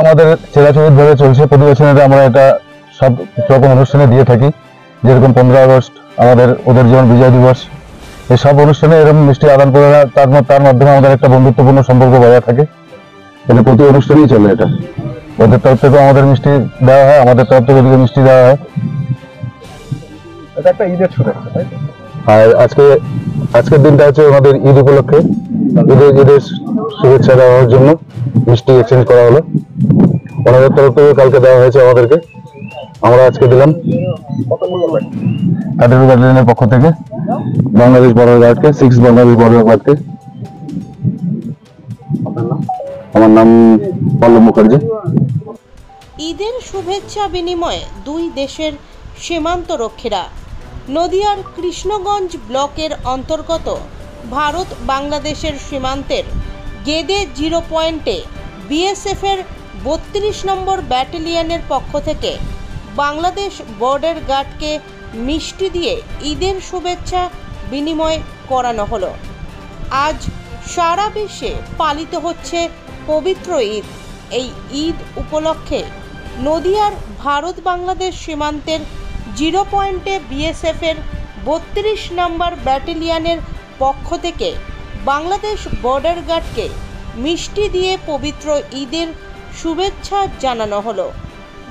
আমাদের চিরাচরিত ভাবে চলছে, প্রতি বছর আমরা এটা সব রকম অনুষ্ঠানে দিয়ে থাকি। যেরকম 15 আগস্ট আমাদের ওদের যেমন বিজয় দিবস, এই সব অনুষ্ঠানে এরকম মিষ্টি আদান প্রদান, তার মাধ্যমে আমাদের একটা বন্ধুত্বপূর্ণ সম্পর্ক বজায় থাকে। এটা প্রতি অনুষ্ঠানেই চলে। এটা ওদের তরফ থেকে আমাদের মিষ্টি দেওয়া হয়, আমাদের তরফ থেকে ওদিকে মিষ্টি দেওয়া হয়। এটা একটা ঈদের শুভেচ্ছা, তাই তো? আর আজকের দিনটা হচ্ছে আমাদের ঈদ উপলক্ষে, ঈদের শুভেচ্ছা দেওয়ার জন্য মিষ্টি এক্সচেঞ্জ করা হলো। ওনাদের তরফ থেকে কালকে দেওয়া হয়েছে আমাদেরকে, আমরা আজকে দিলাম কাটেরু ব্যাটালিয়নের পক্ষ থেকে বাংলাদেশ বর্ডার গার্ডকে, 6 বাংলাদেশ বর্ডার গার্ডকে। আমার নাম পল্লব মুখার্জি। ঈদের শুভেচ্ছা বিনিময়ে দুই দেশের সীমান্তরক্ষীরা নদিয়ার কৃষ্ণগঞ্জ ব্লকের অন্তর্গত ভারত বাংলাদেশের সীমান্তের গেদে 0 পয়েন্টে বিএসএফের 32 নম্বর ব্যাটালিয়নের পক্ষ থেকে বাংলাদেশ বর্ডার গার্ডকে মিষ্টি দিয়ে ঈদের শুভেচ্ছা বিনিময় করানো হলো। আজ সারা বিশ্বে পালিত হচ্ছে পবিত্র ঈদ। এই ঈদ উপলক্ষে নদিয়ার ভারত বাংলাদেশ সীমান্তের 0 পয়েন্টে বিএসএফের 32 নম্বর ব্যাটালিয়নের পক্ষ থেকে বাংলাদেশ বর্ডার গার্ডকে মিষ্টি দিয়ে পবিত্র ঈদের শুভেচ্ছা জানানো হলো।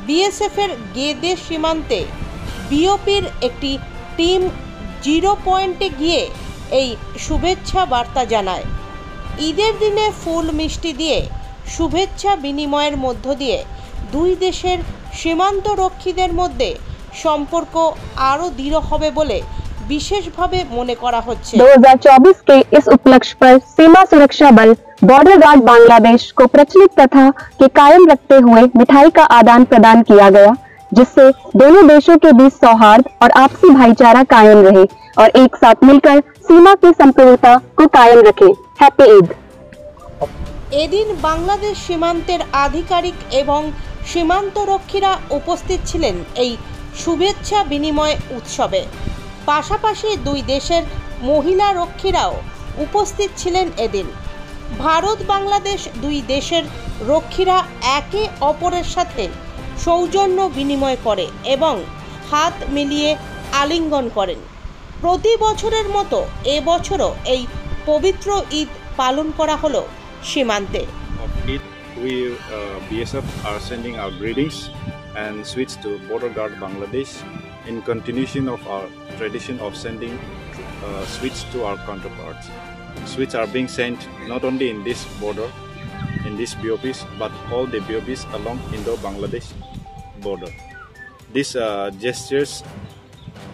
বিএসএফের গেদে সীমান্তে বিওপির একটি টিম 0 পয়েন্টে গিয়ে এই শুভেচ্ছা বার্তা জানায়। ঈদের দিনে ফুল মিষ্টি দিয়ে শুভেচ্ছা বিনিময়ের মধ্য দিয়ে দুই দেশের সীমান্তরক্ষীদের মধ্যে সম্পর্ক আরও দৃঢ় হবে বলে विशेषভাবে মনে করা হচ্ছে। 2024 के इस उपलक्ष्य पर सीमा सुरक्षा बल बॉर्डर गार्ड बांग्लादेश को प्रचलित प्रथा के कायम रखते हुए मिठाई का आदान प्रदान किया गया, जिससे दोनों देशों के बीच सौहार्द और आपसी भाईचारा कायम रहे और एक साथ मिलकर सीमा की संप्रभुता को कायम रखे। हैप्पी ईद। এদিন বাংলাদেশ সীমান্তের আধিকারিক এবং সীমান্তরক্ষীরা উপস্থিত ছিলেন এই শুভেচ্ছা বিনিময় উৎসবে। পাশাপাশি দুই দেশের মহিলা রক্ষীরাও উপস্থিত ছিলেন এদিন। ভারত বাংলাদেশ দুই দেশের রক্ষীরা একে অপরের সাথে সৌজন্য বিনিময় করে এবং হাত মিলিয়ে আলিঙ্গন করেন। প্রতি বছরের মতো এবছরও এই পবিত্র ঈদ পালন করা হলো সীমান্তে। We BSF are sending our greetings and sweets to Border Guard Bangladesh in continuation of our tradition of sending sweets to our counterparts. Sweets are being sent not only in this border, in these BOPs, but all the BOPs along Indo-Bangladesh border. These gestures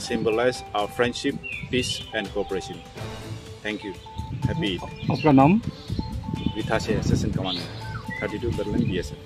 symbolize our friendship, peace and cooperation. Thank you. Happy Eid. आपका नाम? Vithase Assistant Commander, 32 Berlin BSF.